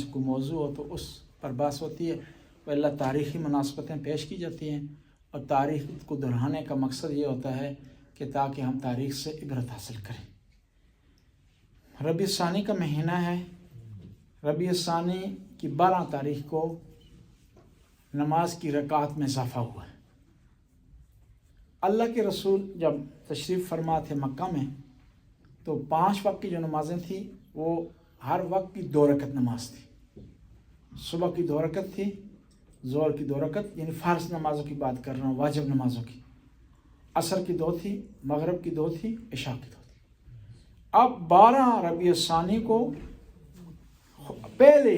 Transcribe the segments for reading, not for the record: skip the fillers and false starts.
کوئی موضوع ہو تو اس پر بحث ہوتی ہے، وہ اللہ تاریخی مناسبتیں پیش کی جاتی ہیں، اور تاریخ کو دہرانے کا مقصد یہ ہوتا ہے کہ تاکہ ہم تاریخ سے عبرت حاصل کریں۔ ربیع الثانی کا مہینہ ہے۔ ربیع الثانی کی 12 تاریخ کو نماز کی رکعت میں اضافہ ہوا ہے۔ اللہ کے رسول جب تشریف فرما تھے مکہ میں تو 5 وقت کی جو نمازیں تھیں وہ ہر وقت کی 2 رکعت نماز تھی۔ صبح کی 2 رکعت تھی، ظہر کی 2 رکعت، یعنی فرض نمازوں کی بات کر رہا ہوں، واجب نمازوں کی۔ عصر کی 2 تھی، مغرب کی 2 تھی، عشاء کی 2 تھی۔ اب 12 ربیع الثانی کو پہلے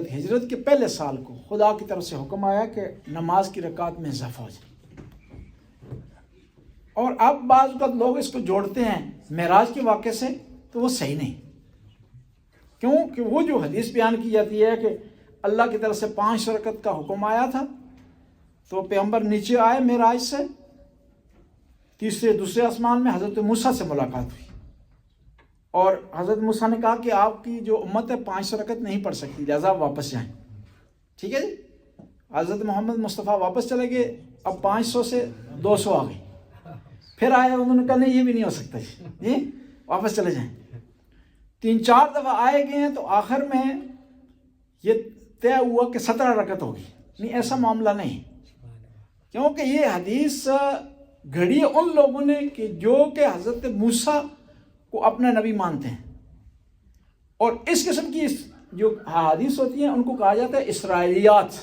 ہجرت کے پہلے سال کو خدا کی طرف سے حکم آیا کہ نماز کی رکعت میں اضافہ ہو جائے۔ اور اب بعض اوقات لوگ اس کو جوڑتے ہیں معراج کے واقعے سے، تو وہ صحیح نہیں۔ کیوں کہ وہ جو حدیث بیان کی جاتی ہے کہ اللہ کی طرف سے 5 رکعت کا حکم آیا تھا تو پیغمبر نیچے آئے معراج سے، دوسرے آسمان میں حضرت موسیٰ سے ملاقات ہوئی، اور حضرت موسیٰ نے کہا کہ آپ کی جو امت ہے 500 رکعت نہیں پڑھ سکتی، لہذا واپس جائیں۔ ٹھیک ہے جی، حضرت محمد مصطفیٰ واپس چلے گئے، اب 500 سے 200 آ گئی۔ پھر آئے، انہوں نے کہا نہیں یہ بھی نہیں ہو سکتا جی، واپس چلے جائیں۔ 3-4 دفعہ آئے گئے ہیں تو آخر میں یہ طے ہوا کہ 17 رکعت ہوگی۔ نہیں، ایسا معاملہ نہیں، کیونکہ یہ حدیث گھڑی ہے ان لوگوں نے کہ جو کہ حضرت موسیٰ کو اپنا نبی مانتے ہیں، اور اس قسم کی جو احادیث ہوتی ہیں ان کو کہا جاتا ہے اسرائیلیات،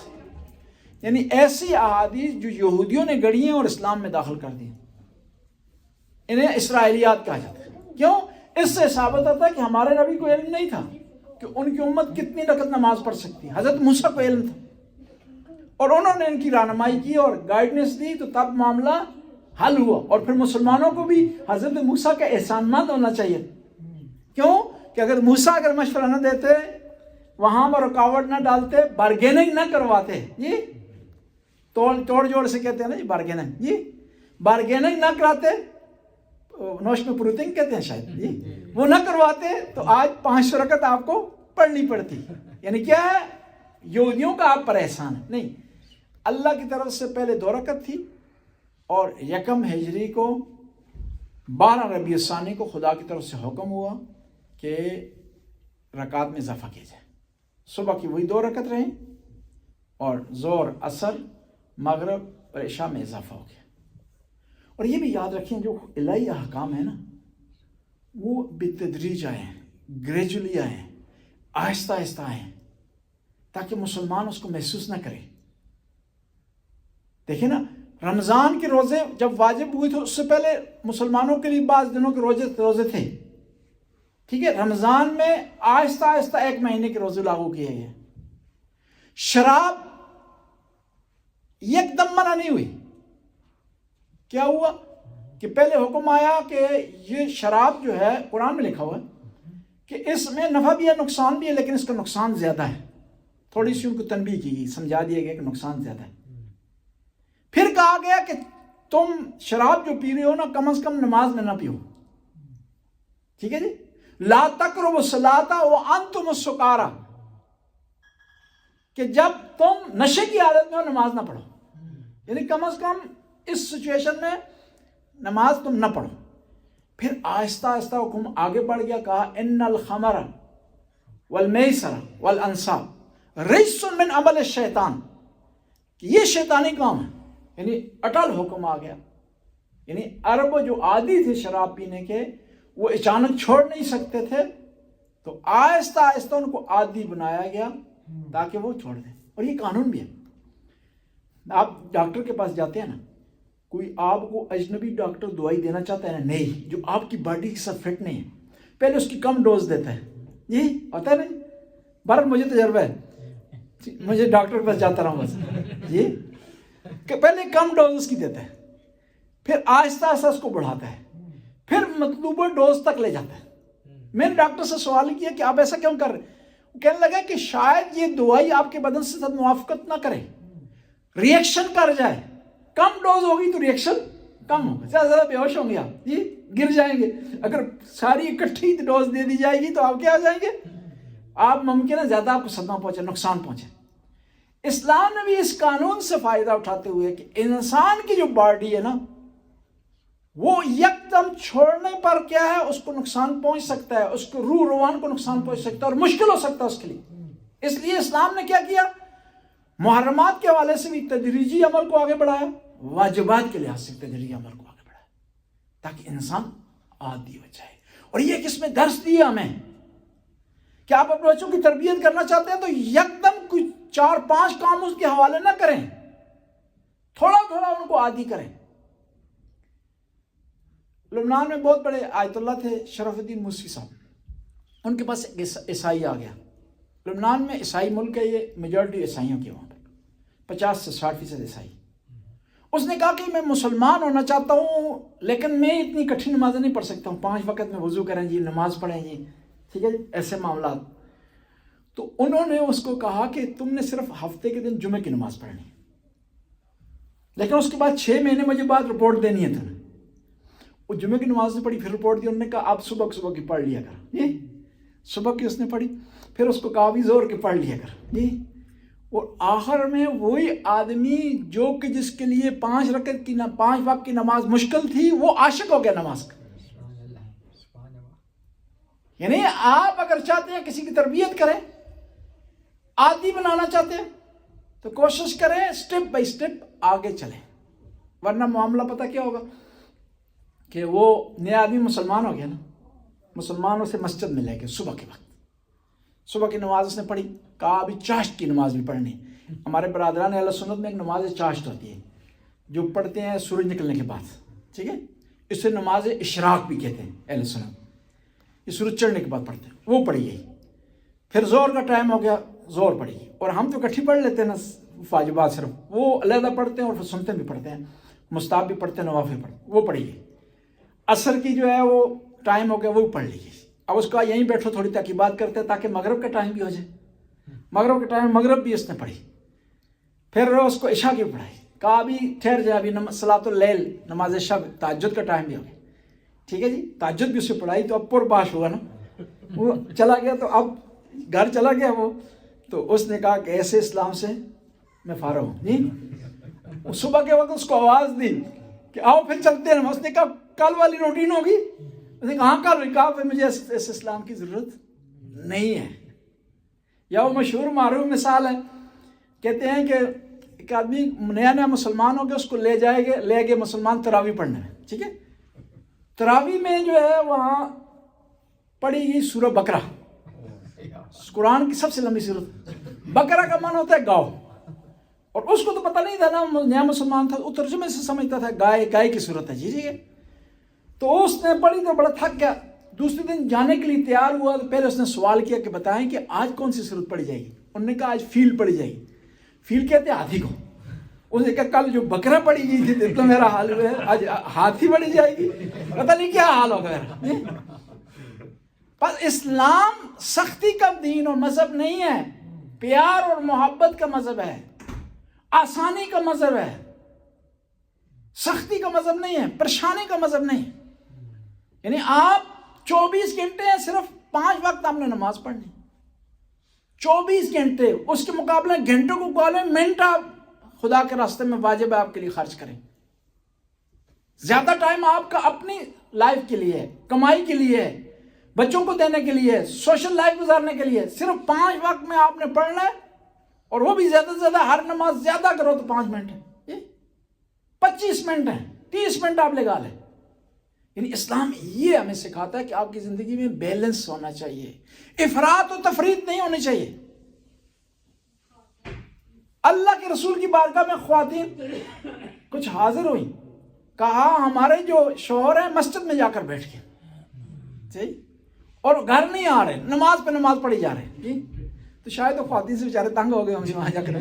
یعنی ایسی احادیث جو یہودیوں نے گڑھی ہیں اور اسلام میں داخل کر دی ہیں، انہیں اسرائیلیات کہا جاتا ہے۔ کیوں؟ اس سے ثابت ہوتا ہے کہ ہمارے نبی کو علم نہیں تھا کہ ان کی امت کتنی رکعت نماز پڑھ سکتی ہے، حضرت موسیٰ کو علم تھا، اور انہوں نے ان کی رہنمائی کی اور گائیڈنس دی، تو تب معاملہ حل ہوا۔ اور پھر مسلمانوں کو بھی حضرت موسیٰ کا احسان مند ہونا چاہیے۔ کیوں کہ اگر موسیٰ مشورہ نہ دیتے، وہاں پر رکاوٹ نہ ڈالتے، بارگیننگ نہ کرواتے، جی توڑ جوڑ سے کہتے ہیں نا جی بارگیننگ، جی بارگیننگ نہ کراتے، نوش میں پروتنگ کہتے ہیں شاید، جی وہ نہ کرواتے تو آج 500 رکعت آپ کو پڑھنی پڑتی۔ یعنی کیا ہے؟ یہودیوں کا آپ پر احسان ہے نہیں، اللہ کی طرف سے پہلے 2 رکعت تھی، اور 1 ہجری کو 12 ربیع الثانی کو خدا کی طرف سے حکم ہوا کہ رکعت میں اضافہ کیا جائے۔ صبح کی وہی 2 رکعت رہیں، اور ظہر، عصر، مغرب اور عشاء میں اضافہ ہو گیا۔ اور یہ بھی یاد رکھیں جو الہی احکام ہے نا، وہ بالتدریج آئے ہیں، گریجولی آئے ہیں، آہستہ آہستہ آئے ہیں، تاکہ مسلمان اس کو محسوس نہ کرے۔ دیکھیں نا، رمضان کے روزے جب واجب ہوئے تھے اس سے پہلے مسلمانوں کے لیے بعض دنوں کے روزے تھے، ٹھیک ہے، رمضان میں آہستہ آہستہ 1 مہینے کے روزے لاگو کیے گئے۔ شراب یک دم منع نہیں ہوئی۔ کیا ہوا کہ پہلے حکم آیا کہ یہ شراب جو ہے، قرآن میں لکھا ہوا ہے کہ اس میں نفع بھی ہے نقصان بھی ہے، لیکن اس کا نقصان زیادہ ہے۔ تھوڑی سی ان کو تنبیہ کی گئی، سمجھا دیا گیا کہ نقصان زیادہ ہے۔ پھر کہا گیا کہ تم شراب جو پی رہے ہو نا، کم از کم نماز میں نہ پیو۔ ٹھیک ہے جی، لا تقربوا الصلاۃ وانتم سکارا، کہ جب تم نشے کی حالت میں ہو نماز نہ پڑھو، یعنی کم از کم اس سچویشن میں نماز تم نہ پڑھو۔ پھر آہستہ آہستہ حکم آگے بڑھ گیا، کہا ان الخمر والمیسر والانصاب رجس من عمل الشیطان، کہ یہ شیطانی کام ہے، یعنی اٹل حکم آ گیا۔ یعنی عرب جو عادی تھے شراب پینے کے، وہ اچانک چھوڑ نہیں سکتے تھے، تو آہستہ آہستہ ان کو عادی بنایا گیا تاکہ وہ چھوڑ دیں۔ اور یہ قانون بھی ہے۔ آپ ڈاکٹر کے پاس جاتے ہیں نا، کوئی آپ کو اجنبی ڈاکٹر دوائی دینا چاہتا ہے نا، نہیں، جو آپ کی باڈی کے ساتھ فٹ نہیں ہے، پہلے اس کی کم ڈوز دیتا ہے، یہی ہوتا ہے نہیں؟ بہرحال مجھے تجربہ ہے، مجھے ڈاکٹر کے پاس جاتا رہا ہوں بس، جی کہ پہلے کم ڈوز اس کی دیتا ہے، پھر آہستہ آہستہ اس کو بڑھاتا ہے، پھر مطلوبہ ڈوز تک لے جاتا ہے۔ میں نے ڈاکٹر سے سوال کیا کہ آپ ایسا کیوں کر رہے ہیں؟ وہ کہنے لگا کہ شاید یہ دوائی آپ کے بدن سے ساتھ موافقت نہ کرے، ریئیکشن کر جائے، کم ڈوز ہوگی تو ریئیکشن کم ہوگا، زیادہ بے ہوش ہوں گے آپ، جی گر جائیں گے۔ اگر ساری اکٹھی ڈوز دے دی جائے گی تو آپ کیا آ جائیں گے، آپ ممکن ہے زیادہ آپ کو صدمہ پہنچے، نقصان پہنچے۔ اسلام نے بھی اس قانون سے فائدہ اٹھاتے ہوئے کہ انسان کی جو باڈی ہے نا، وہ یکدم چھوڑنے پر کیا ہے، اس کو نقصان پہنچ سکتا ہے، اس کو روح روان کو نقصان پہنچ سکتا ہے اور مشکل ہو سکتا ہے اس کے لیے۔ اس لیے اسلام نے کیا کیا، محرمات کے حوالے سے بھی تدریجی عمل کو آگے بڑھایا، واجبات کے لحاظ سے تدریجی عمل کو آگے بڑھایا، تاکہ انسان عادی ہو جائے۔ اور یہ کس میں درس دیا ہمیں کہ آپ اپنے بچوں کی تربیت کرنا چاہتے ہیں تو یکدم کچھ 4-5 کام اس کے حوالے نہ کریں، تھوڑا تھوڑا ان کو عادی کریں۔ لبنان میں بہت بڑے آیت اللہ تھے، شرف الدین موسوی صاحب، ان کے پاس ایک عیسائی آ گیا۔ لبنان میں عیسائی ملک ہے، یہ میجورٹی عیسائیوں کی، وہاں پر 50 سے 60% عیسائی۔ اس نے کہا کہ میں مسلمان ہونا چاہتا ہوں لیکن میں اتنی کٹھن نمازیں نہیں پڑھ سکتا ہوں، 5 وقت میں وضو کریں جی، نماز پڑھیں جی، ٹھیک ہے جی، ایسے معاملات۔ تو انہوں نے اس کو کہا کہ تم نے صرف ہفتے کے دن جمعے کی نماز پڑھنی، لیکن اس کے بعد 6 مہینے مجھے بعد رپورٹ دینی ہے تمہیں۔ وہ جمعے کی نماز نے پڑھی، پھر رپورٹ دی، انہوں نے کہا اب صبح کی پڑھ لیا کر جی، صبح کی اس نے پڑھی، پھر اس کو کہا بھی زور کی پڑھ لیا کر جی۔ اور آخر میں وہی آدمی جو کہ جس کے لیے 5 وقت کی نماز مشکل تھی، وہ عاشق ہو گیا نماز کا۔ یعنی آپ اگر چاہتے ہیں کسی کی تربیت کریں، عادی بنانا چاہتے ہیں، تو کوشش کریں سٹیپ بائی سٹیپ آگے چلیں، ورنہ معاملہ پتہ کیا ہوگا کہ وہ نیا آدمی مسلمان ہو گیا نا، مسلمانوں سے مسجد میں لے کے صبح کے وقت، صبح کی نماز اس نے پڑھی، کہا ابھی چاشت کی نماز بھی پڑھنی۔ ہمارے برادران اہل سنت میں ایک نماز چاشت ہوتی ہے جو پڑھتے ہیں سورج نکلنے کے بعد، ٹھیک ہے، اسے نماز اشراق بھی کہتے ہیں اہل سنت، یہ سورج چڑھنے کے بعد پڑھتے ہیں، وہ پڑھی گئی۔ پھر زور کا ٹائم ہو گیا، زور پڑھی گئی، اور ہم تو اکٹھی پڑھ لیتے ہیں نا واجبات، صرف وہ علیحدہ پڑھتے ہیں اور پھر سنتے بھی پڑھتے ہیں، مستحب بھی پڑھتے ہیں، نوافل پڑھتے ہیں، وہ پڑھی گئی۔ عصر کی جو ہے وہ ٹائم ہو گیا، وہ پڑھ لی گئی۔ اب اس کو یہیں بیٹھو تھوڑی تاکہ بات کرتے ہیں تاکہ مغرب کا ٹائم بھی ہو جائے، مغرب کے ٹائم مغرب بھی اس نے پڑھی۔ پھر اس کو عشاء کی پڑھائی، کہا ابھی ٹھہر جائے، ابھی صلاۃ اللیل نماز شب تہجد کا ٹائم بھی ہو گیا، ٹھیک ہے جی، تہجد بھی اسے پڑھائی۔ تو اب پر باش ہوا نا، وہ چلا گیا، تو اب گھر چلا گیا وہ، تو اس نے کہا کہ ایسے اسلام سے میں فارغ ہوں جی۔ صبح کے وقت اس کو آواز دی کہ آؤ پھر چلتے ہیں، اس نے کہا کل والی روٹین ہوگی، اس نے کہا کل، کہا پھر مجھے اس اسلام کی ضرورت نہیں ہے۔ یا وہ مشہور معروف مثال ہے، کہتے ہیں کہ ایک آدمی نیا مسلمان ہو گیا، اس کو لے گئے مسلمان تراویح پڑھنے میں، ٹھیک ہے، تراویح میں جو ہے وہاں پڑھی گئی سورہ بقرہ، قرآن کی سب سے لمبی سورت۔ بقرہ کا معنی ہوتا ہے گاؤ، اور اس کو تو پتہ نہیں تھا نا، نیا مسلمان تھا، وہ ترجمے سے سمجھتا تھا گائے کی صورت ہے جی۔ تو اس نے پڑھی تو بڑا تھک گیا، دوسرے دن جانے کے لیے تیار ہوا تو پہلے اس نے سوال کیا کہ بتائیں کہ آج کون سی صورت پڑھی جائے گی؟ انہوں نے کہا آج فیل پڑھی جائے گی۔ فیل کہتے ہیں ہاتھی کو۔ اس نے کہا کل جو بکرا پڑھی گئی تھی تو میرا حال ہے آج ہاتھی پڑھی جائے گی، پتہ نہیں کیا حال ہوگا میرا۔ پر اسلام سختی کا دین اور مذہب نہیں ہے، پیار اور محبت کا مذہب ہے، آسانی کا مذہب ہے، سختی کا مذہب نہیں ہے، پریشانی کا مذہب نہیں۔ یعنی آپ 24 گھنٹے ہیں، صرف 5 وقت آپ نے نماز پڑھنی، 24 گھنٹے، اس کے مقابلے گھنٹوں کو مقابلے منٹ آپ خدا کے راستے میں واجب ہے آپ کے لیے خرچ کریں۔ زیادہ ٹائم آپ کا اپنی لائف کے لیے ہے، کمائی کے لیے ہے، بچوں کو دینے کے لیے، سوشل لائف گزارنے کے لیے، صرف 5 وقت میں آپ نے پڑھنا ہے، اور وہ بھی زیادہ سے زیادہ ہر نماز زیادہ کرو تو 5 منٹ ہے، 25 منٹ ہے، 30 منٹ آپ لگا لیں۔ یعنی اسلام یہ ہمیں سکھاتا ہے کہ آپ کی زندگی میں بیلنس ہونا چاہیے، افراط و تفریط نہیں ہونی چاہیے۔ اللہ کے رسول کی بارگاہ میں خواتین کچھ حاضر ہوئی، کہا ہمارے جو شوہر ہیں مسجد میں جا کر بیٹھ گئے اور گھر نہیں آ رہے، نماز پہ نماز پڑھی جا رہے جی۔ تو شاید وہ خواتین سے بیچارے تنگ ہو گئے ہم سے وہاں جا کر۔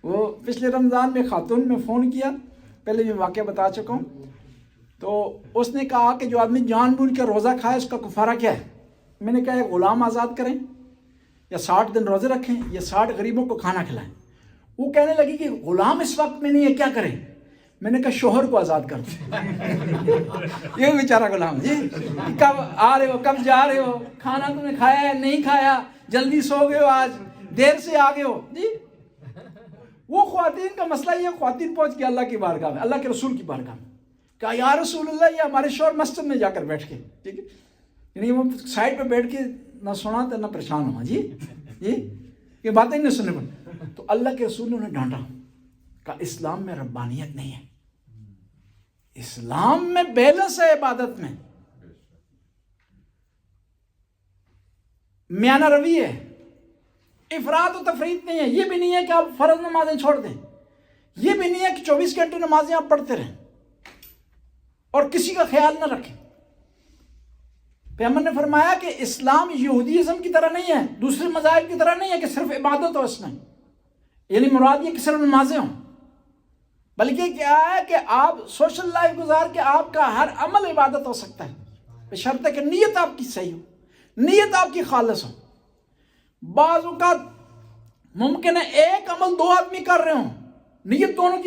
وہ پچھلے رمضان میں خاتون میں فون کیا، پہلے میں واقعہ بتا چکا ہوں، تو اس نے کہا کہ جو آدمی جان بوجھ کر روزہ کھائے اس کا کفارہ کیا ہے؟ میں نے کہا غلام آزاد کریں یا 60 دن روزے رکھیں یا 60 غریبوں کو کھانا کھلائیں۔ وہ کہنے لگی کہ غلام اس وقت میں نہیں ہے، کیا کریں؟ میں نے کہا شوہر کو آزاد کر دو. یہ بیچارہ غلام جی کب آ رہے ہو کب جا رہے ہو, کھانا تم نے کھایا ہے نہیں کھایا, جلدی سو گئے ہو آج دیر سے آ گئے ہو جی. وہ خواتین کا مسئلہ یہ, خواتین پہنچ گیا اللہ کی بارگاہ میں, اللہ کے رسول کی بارگاہ میں, کہا یا رسول اللہ یہ ہمارے شوہر مسجد میں جا کر بیٹھ کے, ٹھیک ہے, یعنی وہ سائڈ پہ بیٹھ کے نہ سناتے نہ پریشان ہوا جی جی یہ باتیں نہیں سننے پڑ. تو اللہ کے رسول نے انہیں ڈانٹا, کہا اسلام میں ربانیت نہیں ہے, اسلام میں بیلنس ہے عبادت میں, میانہ روی ہے, افراد و تفرید نہیں ہے. یہ بھی نہیں ہے کہ آپ فرض نمازیں چھوڑ دیں, یہ بھی نہیں ہے کہ 24 گھنٹے نمازیں آپ پڑھتے رہیں اور کسی کا خیال نہ رکھیں. پیغمبر نے فرمایا کہ اسلام یہودیزم کی طرح نہیں ہے, دوسرے مذاہب کی طرح نہیں ہے کہ صرف عبادت ہو اس میں, یعنی مراد یہ کہ صرف نمازیں ہوں, بلکہ کیا ہے کہ آپ سوشل لائف گزار کے آپ کا ہر عمل عبادت ہو سکتا ہے, بشرطے کہ نیت آپ کی صحیح ہو, نیت آپ کی خالص ہو. بعض اوقات ممکن ہے ایک عمل 2 آدمی کر رہے ہوں, نیت دونوں کی